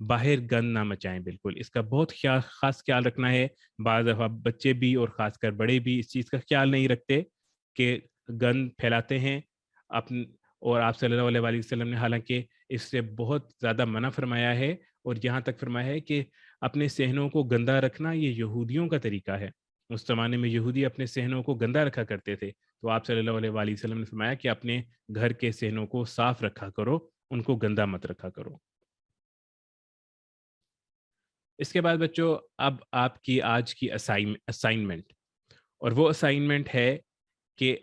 باہر گند نہ مچائیں، بالکل اس کا بہت خاص خیال رکھنا ہے۔ بعض دفعہ بچے بھی اور خاص کر بڑے بھی اس چیز کا خیال نہیں رکھتے کہ گند پھیلاتے ہیں اور آپ صلی اللہ علیہ وسلم نے حالانکہ اس سے بہت زیادہ منع فرمایا ہے، اور یہاں تک فرمایا ہے کہ اپنے صحنوں کو گندہ رکھنا یہ یہودیوں کا طریقہ ہے۔ اس زمانے میں یہودی اپنے صحنوں کو گندہ رکھا کرتے تھے، تو آپ صلی اللہ علیہ وسلم نے فرمایا کہ اپنے گھر کے صحنوں کو صاف رکھا کرو، ان کو گندہ مت رکھا کرو۔ اس کے بعد بچوں، اب آپ کی آج کی اسائنمنٹ، اور وہ اسائنمنٹ ہے کہ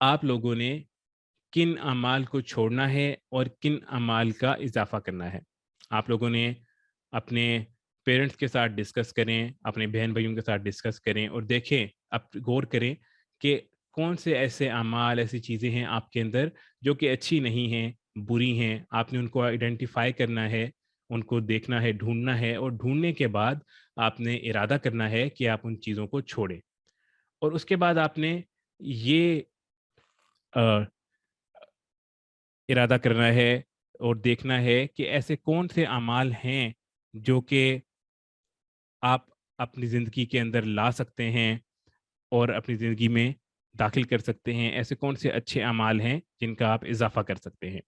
آپ لوگوں نے کن اعمال کو چھوڑنا ہے اور کن اعمال کا اضافہ کرنا ہے۔ آپ لوگوں نے اپنے پیرنٹس کے ساتھ ڈسکس کریں، اپنے بہن بھائیوں کے ساتھ ڈسکس کریں، اور دیکھیں، اب غور کریں کہ کون سے ایسے اعمال، ایسی چیزیں ہیں آپ کے اندر جو کہ اچھی نہیں ہیں، بری ہیں۔ آپ نے ان کو آئیڈینٹیفائی کرنا ہے، ان کو دیکھنا ہے، ڈھونڈنا ہے، اور ڈھونڈنے کے بعد آپ نے ارادہ کرنا ہے کہ آپ ان چیزوں کو چھوڑیں۔ اور اس کے بعد آپ نے یہ ارادہ کرنا ہے اور دیکھنا ہے کہ ایسے کون سے اعمال ہیں جو کہ آپ اپنی زندگی کے اندر لا سکتے ہیں اور اپنی زندگی میں داخل کر سکتے ہیں۔ ایسے کون سے اچھے اعمال ہیں جن کا آپ اضافہ کر سکتے ہیں۔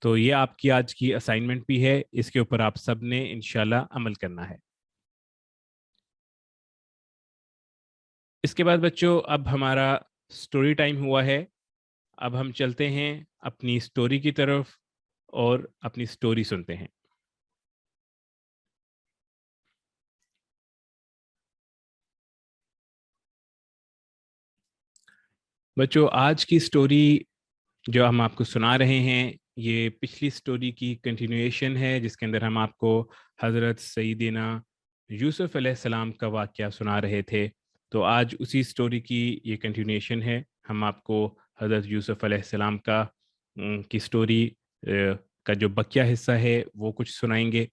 تو یہ آپ کی آج کی اسائنمنٹ بھی ہے، اس کے اوپر آپ سب نے انشاءاللہ عمل کرنا ہے۔ اس کے بعد بچوں، اب ہمارا سٹوری ٹائم ہوا ہے۔ اب ہم چلتے ہیں اپنی سٹوری کی طرف اور اپنی سٹوری سنتے ہیں۔ بچوں، آج کی سٹوری جو ہم آپ کو سنا رہے ہیں، یہ پچھلی سٹوری کی کنٹینیویشن ہے، جس کے اندر ہم آپ کو حضرت سیدنا یوسف علیہ السلام کا واقعہ سنا رہے تھے۔ تو آج اسی سٹوری کی یہ کنٹینیویشن ہے۔ ہم آپ کو حضرت یوسف علیہ السلام کی سٹوری کا جو بقیہ حصہ ہے وہ کچھ سنائیں گے۔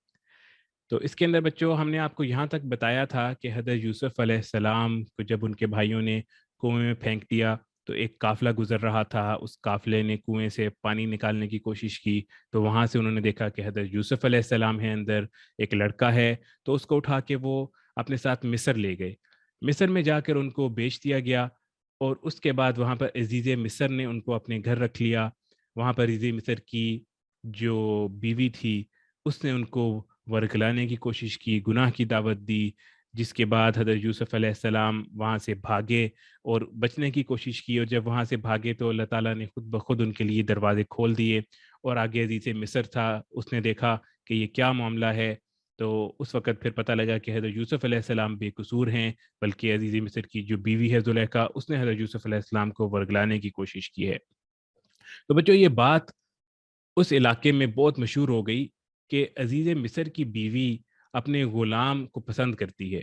تو اس کے اندر بچوں، ہم نے آپ کو یہاں تک بتایا تھا کہ حضرت یوسف علیہ السلام کو جب ان کے بھائیوں نے کنویں میں پھینک دیا تو ایک قافلہ گزر رہا تھا، اس قافلے نے کنویں سے پانی نکالنے کی کوشش کی، تو وہاں سے انہوں نے دیکھا کہ حضرت یوسف علیہ السلام ہے، اندر ایک لڑکا ہے، تو اس کو اٹھا کے وہ اپنے ساتھ مصر لے گئے۔ مصر میں جا کر ان کو بیچ دیا گیا، اور اس کے بعد وہاں پر عزیز مصر نے ان کو اپنے گھر رکھ لیا۔ وہاں پر عزیز مصر کی جو بیوی تھی، اس نے ان کو ورگلانے کی کوشش کی، گناہ کی دعوت دی، جس کے بعد حضرت یوسف علیہ السلام وہاں سے بھاگے اور بچنے کی کوشش کی، اور جب وہاں سے بھاگے تو اللہ تعالیٰ نے خود بخود ان کے لیے دروازے کھول دیے، اور آگے عزیز مصر تھا، اس نے دیکھا کہ یہ کیا معاملہ ہے، تو اس وقت پھر پتہ لگا کہ حضرت یوسف علیہ السلام بے قصور ہیں، بلکہ عزیز مصر کی جو بیوی ہے زلیخا، اس نے حضرت یوسف علیہ السلام کو ورگلانے کی کوشش کی ہے۔ تو بچوں، یہ بات اس علاقے میں بہت مشہور ہو گئی کہ عزیز مصر کی بیوی اپنے غلام کو پسند کرتی ہے۔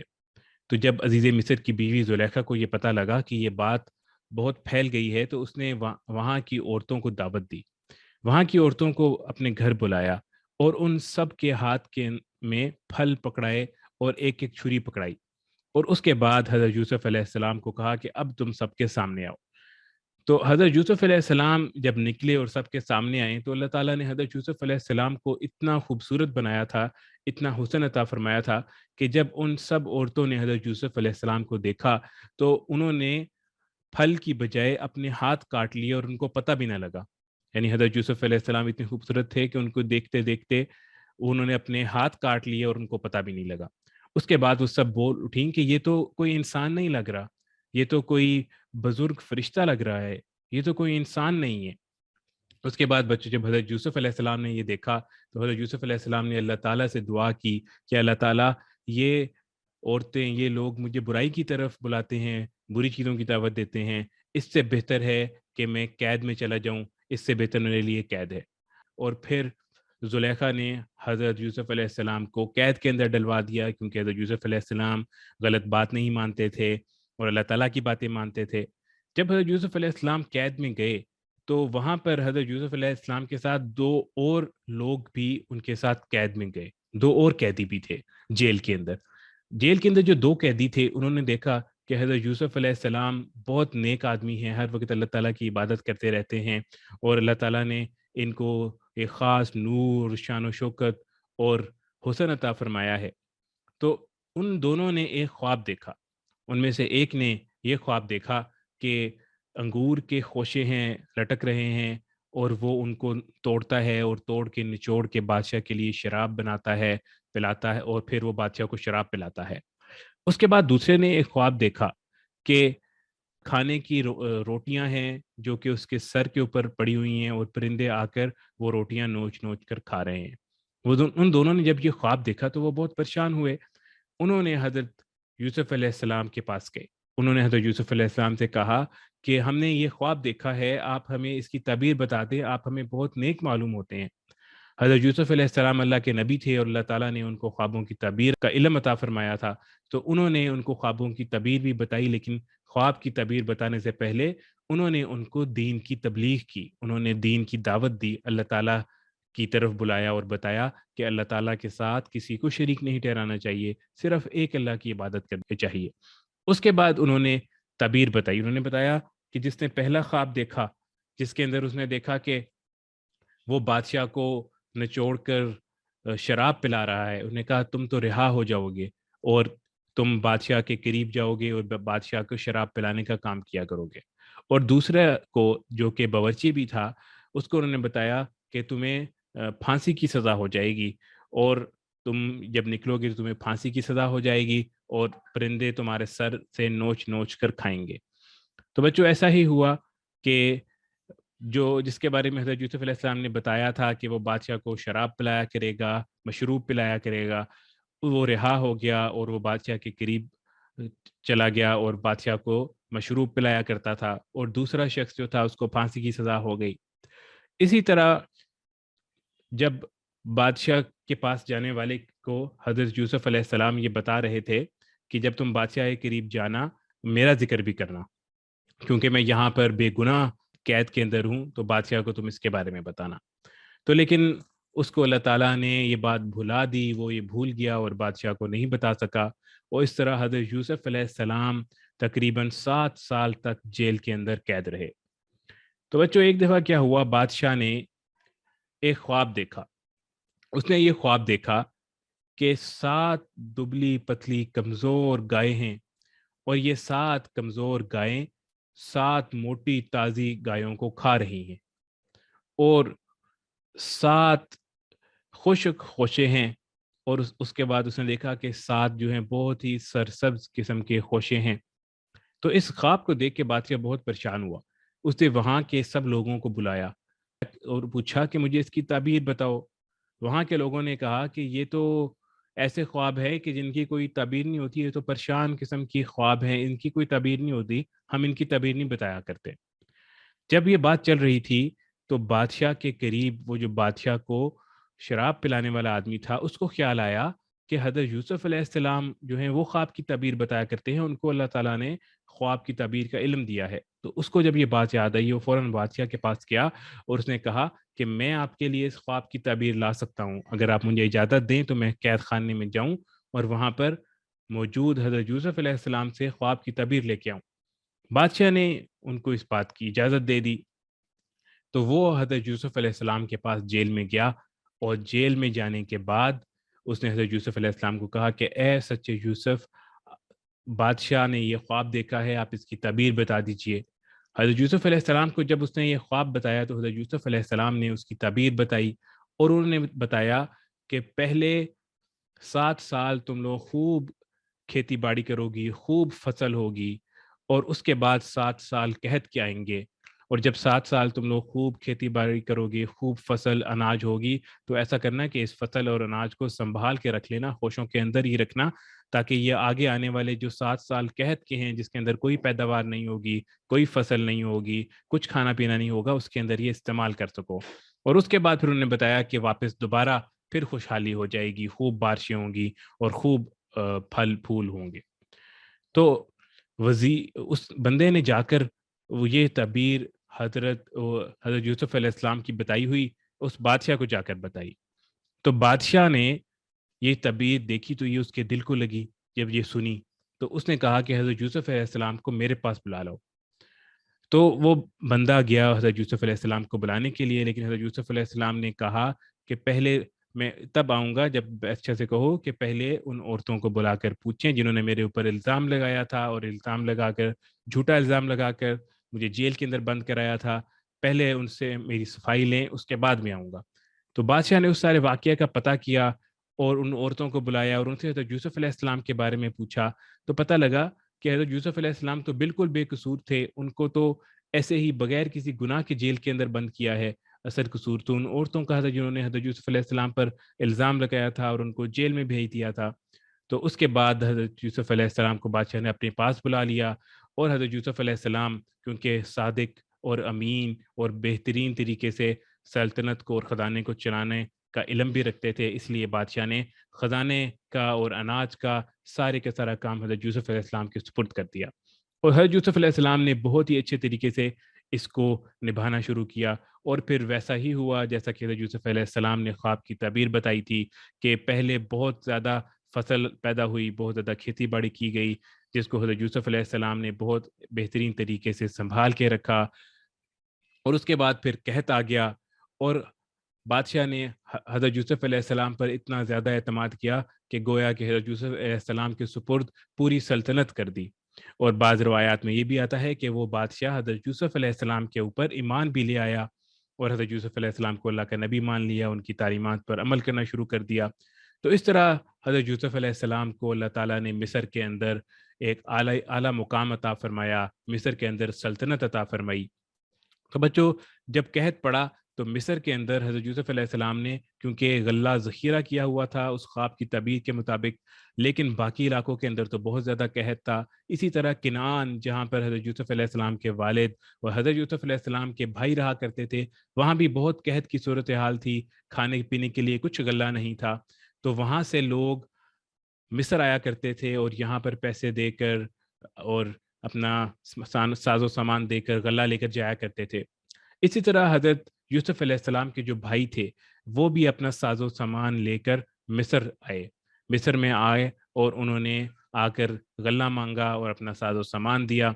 تو جب عزیز مصر کی بیوی زلیخا کو یہ پتہ لگا کہ یہ بات بہت پھیل گئی ہے، تو اس نے وہاں کی عورتوں کو دعوت دی، وہاں کی عورتوں کو اپنے گھر بلایا، اور ان سب کے ہاتھ میں پھل پکڑائے اور ایک ایک چھری پکڑائی، اور اس کے بعد حضرت یوسف علیہ السلام کو کہا کہ اب تم سب کے سامنے آؤ۔ تو حضرت یوسف علیہ السلام جب نکلے اور سب کے سامنے آئے، تو اللہ تعالیٰ نے حضرت یوسف علیہ السلام کو اتنا خوبصورت بنایا تھا، اتنا حسن عطا فرمایا تھا کہ جب ان سب عورتوں نے حضرت یوسف علیہ السلام کو دیکھا تو انہوں نے پھل کی بجائے اپنے ہاتھ کاٹ لیے اور ان کو پتہ بھی نہ لگا۔ یعنی حضرت یوسف علیہ السلام اتنے خوبصورت تھے کہ ان کو دیکھتے دیکھتے انہوں نے اپنے ہاتھ کاٹ لیے اور ان کو پتہ بھی نہیں لگا۔ اس کے بعد وہ سب بول اٹھیں کہ یہ تو کوئی انسان نہیں لگ رہا، یہ تو کوئی بزرگ فرشتہ لگ رہا ہے، یہ تو کوئی انسان نہیں ہے۔ اس کے بعد بچے، جب حضرت یوسف علیہ السلام نے یہ دیکھا تو حضرت یوسف علیہ السلام نے اللہ تعالیٰ سے دعا کی کہ اللہ تعالیٰ، یہ عورتیں، یہ لوگ مجھے برائی کی طرف بلاتے ہیں، بری چیزوں کی دعوت دیتے ہیں، اس سے بہتر ہے کہ میں قید میں چلا جاؤں، اس سے بہتر میرے لیے قید ہے۔ اور پھر زلیخا نے حضرت یوسف علیہ السلام کو قید کے اندر ڈلوا دیا، کیونکہ حضرت یوسف علیہ السلام غلط بات نہیں مانتے تھے اور اللہ تعالیٰ کی باتیں مانتے تھے۔ جب حضرت یوسف علیہ السلام قید میں گئے تو وہاں پر حضرت یوسف علیہ السلام کے ساتھ دو اور لوگ بھی ان کے ساتھ قید میں گئے، دو اور قیدی بھی تھے جیل کے اندر۔ جیل کے اندر جو دو قیدی تھے، انہوں نے دیکھا کہ حضرت یوسف علیہ السلام بہت نیک آدمی ہیں، ہر وقت اللہ تعالیٰ کی عبادت کرتے رہتے ہیں، اور اللہ تعالیٰ نے ان کو ایک خاص نور، شان و شوکت اور حسن عطا فرمایا ہے۔ تو ان دونوں نے ایک خواب دیکھا۔ ان میں سے ایک نے یہ خواب دیکھا کہ انگور کے خوشے ہیں، لٹک رہے ہیں، اور وہ ان کو توڑتا ہے اور توڑ کے نچوڑ کے بادشاہ کے لیے شراب بناتا ہے، پلاتا ہے، اور پھر وہ بادشاہ کو شراب پلاتا ہے۔ اس کے بعد دوسرے نے ایک خواب دیکھا کہ کھانے کی روٹیاں ہیں جو کہ اس کے سر کے اوپر پڑی ہوئی ہیں، اور پرندے آ کر وہ روٹیاں نوچ نوچ کر کھا رہے ہیں۔ ان دونوں نے جب یہ خواب دیکھا تو وہ بہت پریشان ہوئے۔ انہوں نے حضرت یوسف علیہ السلام کے پاس گئے۔ انہوں نے حضرت یوسف علیہ السلام سے کہا کہ ہم نے یہ خواب دیکھا ہے، آپ ہمیں اس کی تعبیر بتا دیں، آپ ہمیں بہت نیک معلوم ہوتے ہیں۔ حضرت یوسف علیہ السلام اللہ کے نبی تھے، اور اللہ تعالیٰ نے ان کو خوابوں کی تعبیر کا علم عطا فرمایا تھا، تو انہوں نے ان کو خوابوں کی تعبیر بھی بتائی، لیکن خواب کی تعبیر بتانے سے پہلے انہوں نے ان کو دین کی تبلیغ کی، انہوں نے دین کی دعوت دی، اللہ تعالیٰ کی طرف بلایا اور بتایا کہ اللہ تعالیٰ کے ساتھ کسی کو شریک نہیں ٹھہرانا چاہیے، صرف ایک اللہ کی عبادت کرنی چاہیے۔ اس کے بعد انہوں نے تعبیر بتائی۔ انہوں نے بتایا کہ جس نے پہلا خواب دیکھا، جس کے اندر اس نے دیکھا کہ وہ بادشاہ کو نچوڑ کر شراب پلا رہا ہے، انہوں نے کہا تم تو رہا ہو جاؤ گے، اور تم بادشاہ کے قریب جاؤ گے اور بادشاہ کو شراب پلانے کا کام کیا کرو گے۔ اور دوسرے کو جو کہ باورچی بھی تھا، اس کو انہوں نے بتایا کہ تمہیں پھانسی کی سزا ہو جائے گی، اور تم جب نکلو گے تو تمہیں پھانسی کی سزا ہو جائے گی، اور پرندے تمہارے سر سے نوچ نوچ کر کھائیں گے۔ تو بچوں ایسا ہی ہوا کہ جس کے بارے میں حضرت یوسف علیہ السلام نے بتایا تھا کہ وہ بادشاہ کو شراب پلایا کرے گا، مشروب پلایا کرے گا، وہ رہا ہو گیا اور وہ بادشاہ کے قریب چلا گیا اور بادشاہ کو مشروب پلایا کرتا تھا، اور دوسرا شخص جو تھا اس کو پھانسی کی سزا ہو گئی۔ اسی طرح جب بادشاہ کے پاس جانے والے کو حضرت یوسف علیہ السلام یہ بتا رہے تھے کہ جب تم بادشاہ کے قریب جانا میرا ذکر بھی کرنا، کیونکہ میں یہاں پر بے گناہ قید کے اندر ہوں، تو بادشاہ کو تم اس کے بارے میں بتانا۔ تو لیکن اس کو اللہ تعالیٰ نے یہ بات بھلا دی، وہ یہ بھول گیا اور بادشاہ کو نہیں بتا سکا، اور اس طرح حضرت یوسف علیہ السلام تقریباً 7 سال تک جیل کے اندر قید رہے۔ تو بچوں ایک دفعہ کیا ہوا، بادشاہ نے ایک خواب دیکھا۔ اس نے یہ خواب دیکھا کہ 7 دبلی پتلی کمزور گائے ہیں، اور یہ 7 کمزور گائیں 7 موٹی تازی گایوں کو کھا رہی ہیں، اور 7 خشک خوشے ہیں، اور اس کے بعد اس نے دیکھا کہ 7 جو ہیں بہت ہی سرسبز قسم کے خوشے ہیں۔ تو اس خواب کو دیکھ کے بادشاہ بہت پریشان ہوا۔ اس نے وہاں کے سب لوگوں کو بلایا اور پوچھا کہ مجھے اس کی تعبیر بتاؤ۔ وہاں کے لوگوں نے کہا کہ یہ تو ایسے خواب ہے کہ جن کی کوئی تعبیر نہیں ہوتی، یہ تو پریشان قسم کی خواب ہیں، ان کی کوئی تعبیر نہیں ہوتی، ہم ان کی تعبیر نہیں بتایا کرتے۔ جب یہ بات چل رہی تھی تو بادشاہ کے قریب وہ جو بادشاہ کو شراب پلانے والا آدمی تھا، اس کو خیال آیا کہ حضرت یوسف علیہ السلام جو ہیں وہ خواب کی تعبیر بتایا کرتے ہیں، ان کو اللہ تعالیٰ نے خواب کی تعبیر کا علم دیا ہے۔ تو اس کو جب یہ بات یاد آئی، وہ فوراً بادشاہ کے پاس گیا اور اس نے کہا کہ میں آپ کے لیے اس خواب کی تعبیر لا سکتا ہوں، اگر آپ مجھے اجازت دیں تو میں قید خانے میں جاؤں اور وہاں پر موجود حضرت یوسف علیہ السلام سے خواب کی تعبیر لے کے آؤں۔ بادشاہ نے ان کو اس بات کی اجازت دے دی، تو وہ حضرت یوسف علیہ السلام کے پاس جیل میں گیا، اور جیل میں جانے کے بعد اس نے حضرت یوسف علیہ السلام کو کہا کہ اے سچے یوسف، بادشاہ نے یہ خواب دیکھا ہے، آپ اس کی تعبیر بتا دیجئے۔ حضرت یوسف علیہ السلام کو جب اس نے یہ خواب بتایا تو حضرت یوسف علیہ السلام نے اس کی تعبیر بتائی، اور انہوں نے بتایا کہ پہلے 7 سال تم لوگ خوب کھیتی باڑی کرو گی، خوب فصل ہوگی، اور اس کے بعد 7 سال قحط کے آئیں گے، اور جب 7 سال تم لوگ خوب کھیتی باڑی کرو گی، خوب فصل اناج ہوگی، تو ایسا کرنا کہ اس فصل اور اناج کو سنبھال کے رکھ لینا، ہوشوں کے اندر ہی رکھنا، تاکہ یہ آگے آنے والے جو 7 سال قحط کے ہیں، جس کے اندر کوئی پیداوار نہیں ہوگی، کوئی فصل نہیں ہوگی، کچھ کھانا پینا نہیں ہوگا، اس کے اندر یہ استعمال کر سکو۔ اور اس کے بعد پھر انہوں نے بتایا کہ واپس دوبارہ پھر خوشحالی ہو جائے گی، خوب بارشیں ہوں گی اور خوب پھل پھول ہوں گے۔ تو اس بندے نے جا کر وہ یہ تعبیر حضرت یوسف علیہ السلام کی بتائی ہوئی اس بادشاہ کو جا کر بتائی۔ تو بادشاہ نے یہ تعبیر دیکھی تو یہ اس کے دل کو لگی۔ جب یہ سنی تو اس نے کہا کہ حضرت یوسف علیہ السلام کو میرے پاس بلا لاؤ۔ تو وہ بندہ گیا حضرت یوسف علیہ السلام کو بلانے کے لیے، لیکن حضرت یوسف علیہ السلام نے کہا کہ پہلے میں تب آؤں گا جب اچھے سے کہو کہ پہلے ان عورتوں کو بلا کر پوچھیں جنہوں نے میرے اوپر الزام لگایا تھا، اور الزام لگا کر، جھوٹا الزام لگا کر مجھے جیل کے اندر بند کرایا تھا، پہلے ان سے میری صفائی لیں، اس کے بعد میں آؤں گا۔ تو بادشاہ نے اس سارے واقعہ کا پتہ کیا اور ان عورتوں کو بلایا اور ان سے حضرت یوسف علیہ السلام کے بارے میں پوچھا، تو پتہ لگا کہ حضرت یوسف علیہ السلام تو بالکل بے قصور تھے، ان کو تو ایسے ہی بغیر کسی گناہ کے جیل کے اندر بند کیا ہے۔ اصل قصور تو ان عورتوں کا تھا جنہوں نے حضرت یوسف علیہ السلام پر الزام لگایا تھا اور ان کو جیل میں بھیج دیا تھا۔ تو اس کے بعد حضرت یوسف علیہ السلام کو بادشاہ نے اپنے پاس بلا لیا، اور حضرت یوسف علیہ السلام کیونکہ صادق اور امین اور بہترین طریقے سے سلطنت کو اور خزانے کو چلانے کا علم بھی رکھتے تھے، اس لیے بادشاہ نے خزانے کا اور اناج کا سارے کا سارا کام حضرت یوسف علیہ السلام کے سپرد کر دیا، اور حضرت یوسف علیہ السلام نے بہت ہی اچھے طریقے سے اس کو نبھانا شروع کیا، اور پھر ویسا ہی ہوا جیسا کہ حضرت یوسف علیہ السلام نے خواب کی تعبیر بتائی تھی کہ پہلے بہت زیادہ فصل پیدا ہوئی، بہت زیادہ کھیتی باڑی کی گئی، جس کو حضرت یوسف علیہ السلام نے بہت بہترین طریقے سے سنبھال کے رکھا، اور اس کے بعد پھر قحط آ گیا، اور بادشاہ نے حضرت یوسف علیہ السلام پر اتنا زیادہ اعتماد کیا کہ گویا کہ حضرت یوسف علیہ السلام کے سپرد پوری سلطنت کر دی۔ اور بعض روایات میں یہ بھی آتا ہے کہ وہ بادشاہ حضرت یوسف علیہ السلام کے اوپر ایمان بھی لے آیا، اور حضرت یوسف علیہ السلام کو اللہ کا نبی مان لیا، ان کی تعلیمات پر عمل کرنا شروع کر دیا۔ تو اس طرح حضرت یوسف علیہ السلام کو اللہ تعالیٰ نے مصر کے اندر ایک اعلیٰ مقام عطا فرمایا، مصر کے اندر سلطنت عطا فرمائی۔ تو بچوں، جب قحط پڑا تو مصر کے اندر حضرت یوسف علیہ السلام نے کیونکہ غلہ ذخیرہ کیا ہوا تھا اس خواب کی تعبیر کے مطابق، لیکن باقی علاقوں کے اندر تو بہت زیادہ قحط تھا۔ اسی طرح کنعان، جہاں پر حضرت یوسف علیہ السلام کے والد اور حضرت یوسف علیہ السلام کے بھائی رہا کرتے تھے، وہاں بھی بہت قحط کی صورتحال تھی، کھانے پینے کے لیے کچھ غلہ نہیں تھا۔ تو وہاں سے لوگ مصر آیا کرتے تھے اور یہاں پر پیسے دے کر اور اپنا ساز و سامان دے کر غلہ لے کر جایا کرتے تھے۔ اسی طرح حضرت یوسف علیہ السلام کے جو بھائی تھے وہ بھی اپنا ساز و سامان لے کر مصر آئے، مصر میں آئے، اور انہوں نے آ کر غلہ مانگا اور اپنا ساز و سامان دیا،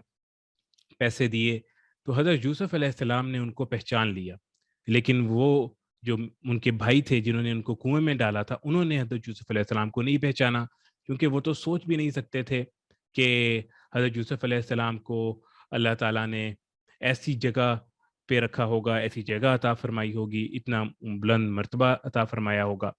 پیسے دیے۔ تو حضرت یوسف علیہ السلام نے ان کو پہچان لیا، لیکن وہ جو ان کے بھائی تھے جنہوں نے ان کو کنویں میں ڈالا تھا، انہوں نے حضرت یوسف علیہ السلام کو نہیں پہچانا، کیونکہ وہ تو سوچ بھی نہیں سکتے تھے کہ حضرت یوسف علیہ السلام کو اللہ تعالیٰ نے ایسی جگہ پہ رکھا ہوگا، ایسی جگہ عطا فرمائی ہوگی، اتنا بلند مرتبہ عطا فرمایا ہوگا۔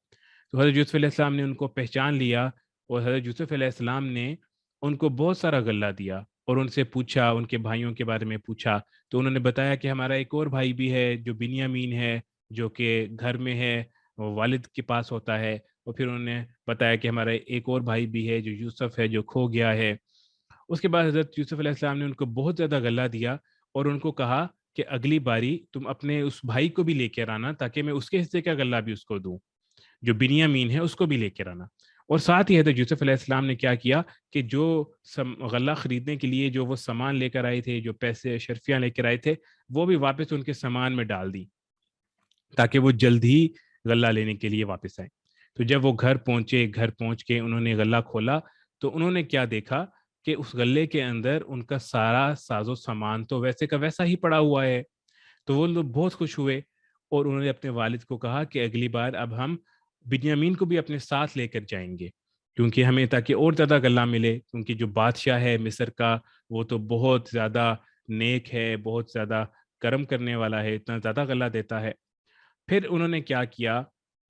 تو حضرت یوسف علیہ السلام نے ان کو پہچان لیا، اور حضرت یوسف علیہ السلام نے ان کو بہت سارا غلہ دیا، اور ان سے پوچھا، ان کے بھائیوں کے بارے میں پوچھا، تو انہوں نے بتایا کہ ہمارا ایک اور بھائی بھی ہے جو بنیامین ہے، جو کہ گھر میں ہے، وہ والد کے پاس ہوتا ہے۔ اور پھر انہوں نے بتایا کہ ہمارا ایک اور بھائی بھی ہے جو یوسف ہے، جو کھو گیا ہے۔ اس کے بعد حضرت یوسف علیہ السلام نے ان کو بہت زیادہ غلہ دیا، اور ان کو کہا کہ اگلی باری تم اپنے اس بھائی کو بھی لے کر آنا، تاکہ میں اس کے حصے کا غلہ بھی اس کو دوں، جو بنیامین ہے اس کو بھی لے کر آنا۔ اور ساتھ ہی حضرت یوسف علیہ السلام نے کیا کیا کہ جو غلہ خریدنے کے لیے جو وہ سامان لے کر آئے تھے، جو پیسے اشرفیاں لے کر آئے تھے، وہ بھی واپس ان کے سامان میں ڈال دی، تاکہ وہ جلد ہی غلہ لینے کے لیے واپس آئے۔ تو جب وہ گھر پہنچے، گھر پہنچ کے انہوں نے غلہ کھولا، تو انہوں نے کیا دیکھا کہ اس غلے کے اندر ان کا سارا ساز و سامان تو ویسے کا ویسا ہی پڑا ہوا ہے۔ تو وہ لوگ بہت خوش ہوئے، اور انہوں نے اپنے والد کو کہا کہ اگلی بار اب ہم بنیامین کو بھی اپنے ساتھ لے کر جائیں گے، کیونکہ ہمیں تاکہ اور زیادہ غلہ ملے، کیونکہ جو بادشاہ ہے مصر کا وہ تو بہت زیادہ نیک ہے، بہت زیادہ کرم کرنے والا ہے، اتنا زیادہ غلہ دیتا ہے۔ پھر انہوں نے کیا کیا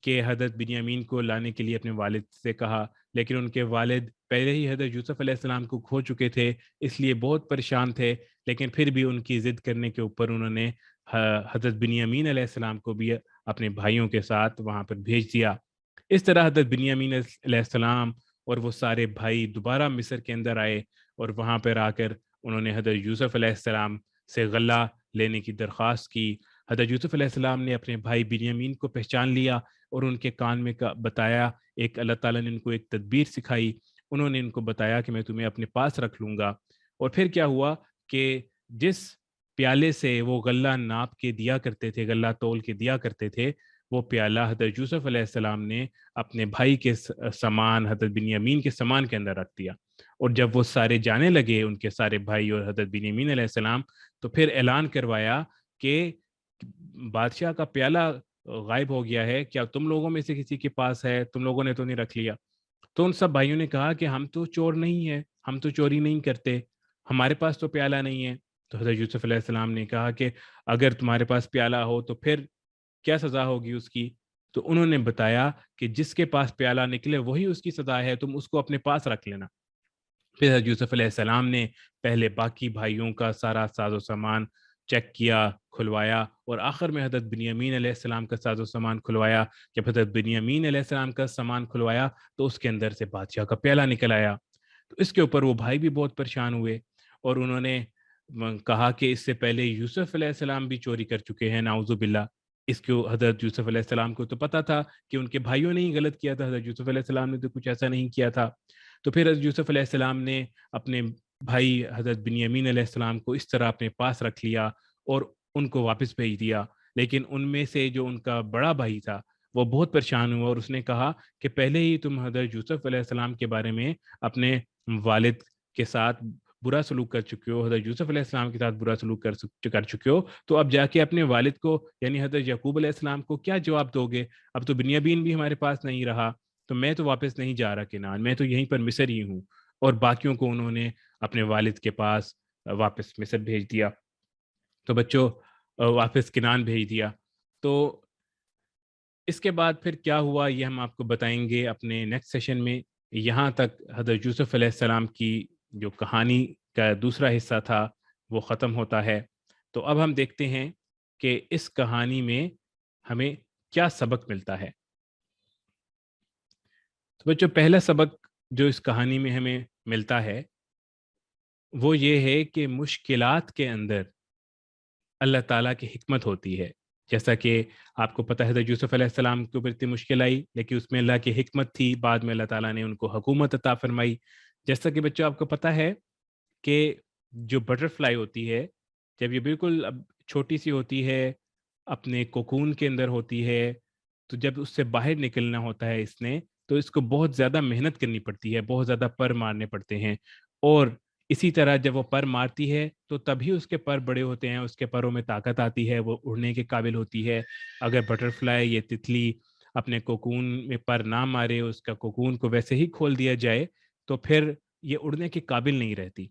کہ حضرت بنیامین کو لانے کے لیے اپنے والد سے کہا، لیکن ان کے والد پہلے ہی حضرت یوسف علیہ السلام کو کھو چکے تھے، اس لیے بہت پریشان تھے، لیکن پھر بھی ان کی ضد کرنے کے اوپر انہوں نے حضرت بنیامین علیہ السلام کو بھی اپنے بھائیوں کے ساتھ وہاں پر بھیج دیا۔ اس طرح حضرت بنیامین علیہ السلام اور وہ سارے بھائی دوبارہ مصر کے اندر آئے، اور وہاں پر آ کر انہوں نے حضرت یوسف علیہ السلام سے غلہ لینے کی درخواست کی۔ حضرت یوسف علیہ السلام نے اپنے بھائی بنیامین کو پہچان لیا، اور ان کے کان میں بتایا، ایک اللہ تعالیٰ نے ان کو ایک تدبیر سکھائی، انہوں نے ان کو بتایا کہ میں تمہیں اپنے پاس رکھ لوں گا۔ اور پھر کیا ہوا کہ جس پیالے سے وہ غلہ ناپ کے دیا کرتے تھے، غلہ تول کے دیا کرتے تھے، وہ پیالہ حضرت یوسف علیہ السلام نے اپنے بھائی کے سامان، حضرت بنیامین کے سامان کے اندر رکھ دیا۔ اور جب وہ سارے جانے لگے، ان کے سارے بھائی اور حضرت بنیامین علیہ السلام، تو پھر اعلان کروایا کہ بادشاہ کا پیالہ غائب ہو گیا ہے، کیا تم لوگوں میں سے کسی کے پاس ہے؟ تم لوگوں نے تو نہیں رکھ لیا؟ تو ان سب بھائیوں نے کہا کہ ہم تو چور نہیں ہیں، ہم تو چوری نہیں کرتے، ہمارے پاس تو پیالہ نہیں ہے۔ تو حضرت یوسف علیہ السلام نے کہا کہ اگر تمہارے پاس پیالہ ہو تو پھر کیا سزا ہوگی اس کی؟ تو انہوں نے بتایا کہ جس کے پاس پیالہ نکلے وہی اس کی سزا ہے، تم اس کو اپنے پاس رکھ لینا۔ پھر حضرت یوسف علیہ السلام نے پہلے باقی بھائیوں کا سارا ساز و سامان چیک کیا، کھلوایا، اور آخر میں حضرت بنیامین علیہ السلام کا ساز و سامان کھلوایا۔ جب حضرت بنیامین علیہ السلام کا سامان کھلوایا تو اس کے اندر سے بادشاہ کا پیالہ نکل آیا۔ تو اس کے اوپر وہ بھائی بھی بہت پریشان ہوئے، اور انہوں نے کہا کہ اس سے پہلے یوسف علیہ السلام بھی چوری کر چکے ہیں، نعوذ باللہ۔ اس کو حضرت یوسف علیہ السلام کو تو پتہ تھا کہ ان کے بھائیوں نے ہی غلط کیا تھا، حضرت یوسف علیہ السلام نے تو کچھ ایسا نہیں کیا تھا۔ تو پھر حضرت یوسف علیہ السلام نے اپنے بھائی حضرت بنیامین علیہ السلام کو اس طرح اپنے پاس رکھ لیا اور ان کو واپس بھیج دیا۔ لیکن ان میں سے جو ان کا بڑا بھائی تھا وہ بہت پریشان ہوا، اور اس نے کہا کہ پہلے ہی تم حضرت یوسف علیہ السلام کے بارے میں اپنے والد کے ساتھ برا سلوک کر چکے ہو، حضرت یوسف علیہ السلام کے ساتھ برا سلوک کر چکے ہو، تو اب جا کے اپنے والد کو یعنی حضرت یعقوب علیہ السلام کو کیا جواب دو گے؟ اب تو بنیامین بھی ہمارے پاس نہیں رہا، تو میں تو واپس نہیں جا رہا کنعان، میں تو یہیں پر مصر ہی ہوں۔ اور باقیوں کو انہوں نے اپنے والد کے پاس واپس مصر بھیج دیا۔ تو بچوں واپس کنعان بھیج دیا۔ تو اس کے بعد پھر کیا ہوا یہ ہم آپ کو بتائیں گے اپنے نیکسٹ سیشن میں۔ یہاں تک حضرت یوسف علیہ السلام کی جو کہانی کا دوسرا حصہ تھا وہ ختم ہوتا ہے۔ تو اب ہم دیکھتے ہیں کہ اس کہانی میں ہمیں کیا سبق ملتا ہے۔ تو بچوں پہلا سبق جو اس کہانی میں ہمیں ملتا ہے وہ یہ ہے کہ مشکلات کے اندر اللہ تعالیٰ کی حکمت ہوتی ہے۔ جیسا کہ آپ کو پتہ ہے حضرت یوسف علیہ السلام کے اوپر اتنی مشکل آئی، لیکن اس میں اللہ کی حکمت تھی، بعد میں اللہ تعالیٰ نے ان کو حکومت عطا فرمائی۔ جیسا کہ بچوں آپ کو پتہ ہے کہ جو بٹر فلائی ہوتی ہے، جب یہ بالکل اب چھوٹی سی ہوتی ہے، اپنے کوکون کے اندر ہوتی ہے، تو جب اس سے باہر نکلنا ہوتا ہے اس نے، تو اس کو بہت زیادہ محنت کرنی پڑتی ہے، بہت زیادہ پر مارنے پڑتے ہیں۔ اور اسی طرح جب وہ پر مارتی ہے تو تبھی اس کے پر بڑے ہوتے ہیں، اس کے پروں میں طاقت آتی ہے، وہ اڑنے کے قابل ہوتی ہے۔ اگر بٹر فلائی یہ تتلی اپنے کوکون میں پر نہ مارے، اس کا کوکون کو ویسے ہی کھول دیا جائے، تو پھر یہ اڑنے کے قابل نہیں رہتی۔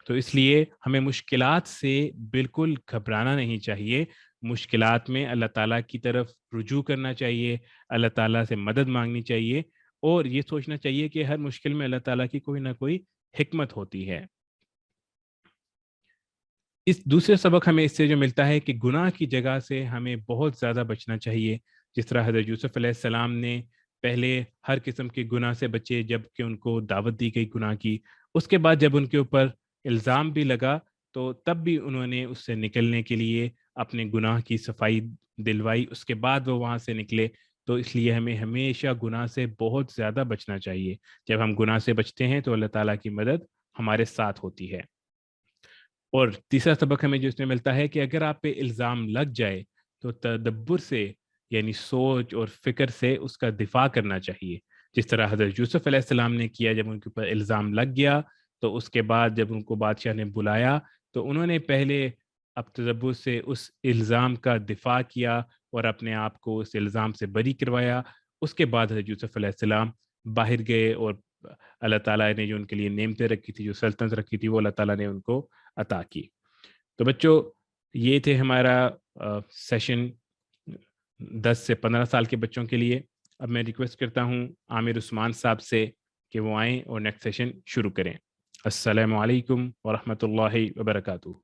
تو اس لیے ہمیں مشکلات سے بالکل گھبرانا نہیں چاہیے، مشکلات میں اللہ تعالیٰ کی طرف رجوع کرنا چاہیے، اللہ تعالیٰ سے مدد مانگنی چاہیے، اور یہ سوچنا چاہیے کہ ہر مشکل میں اللہ تعالیٰ کی کوئی نہ کوئی حکمت ہوتی ہے۔ اس دوسرے سبق ہمیں اس سے جو ملتا ہے کہ گناہ کی جگہ سے ہمیں بہت زیادہ بچنا چاہیے۔ جس طرح حضرت یوسف علیہ السلام نے پہلے ہر قسم کے گناہ سے بچے جب کہ ان کو دعوت دی گئی گناہ کی، اس کے بعد جب ان کے اوپر الزام بھی لگا تو تب بھی انہوں نے اس سے نکلنے کے لیے اپنے گناہ کی صفائی دلوائی، اس کے بعد وہ وہاں سے نکلے۔ تو اس لیے ہمیں ہمیشہ گناہ سے بہت زیادہ بچنا چاہیے۔ جب ہم گناہ سے بچتے ہیں تو اللہ تعالیٰ کی مدد ہمارے ساتھ ہوتی ہے۔ اور تیسرا سبق ہمیں جو اس میں ملتا ہے کہ اگر آپ پہ الزام لگ جائے تو تدبر سے یعنی سوچ اور فکر سے اس کا دفاع کرنا چاہیے، جس طرح حضرت یوسف علیہ السلام نے کیا۔ جب ان کے اوپر الزام لگ گیا تو اس کے بعد جب ان کو بادشاہ نے بلایا تو انہوں نے پہلے اب تدبر سے اس الزام کا دفاع کیا اور اپنے آپ کو اس الزام سے بری کروایا۔ اس کے بعد حضرت یوسف علیہ السلام باہر گئے، اور اللہ تعالیٰ نے جو ان کے لیے نعمتیں رکھی تھی، جو سلطنت رکھی تھی، وہ اللہ تعالیٰ نے ان کو عطا کی۔ تو بچوں یہ تھے ہمارا سیشن 10 سے 15 سال کے بچوں کے لیے۔ اب میں ریکویسٹ کرتا ہوں عامر عثمان صاحب سے کہ وہ آئیں اور نیکسٹ سیشن شروع کریں۔ السلام علیکم ورحمۃ اللہ وبرکاتہ۔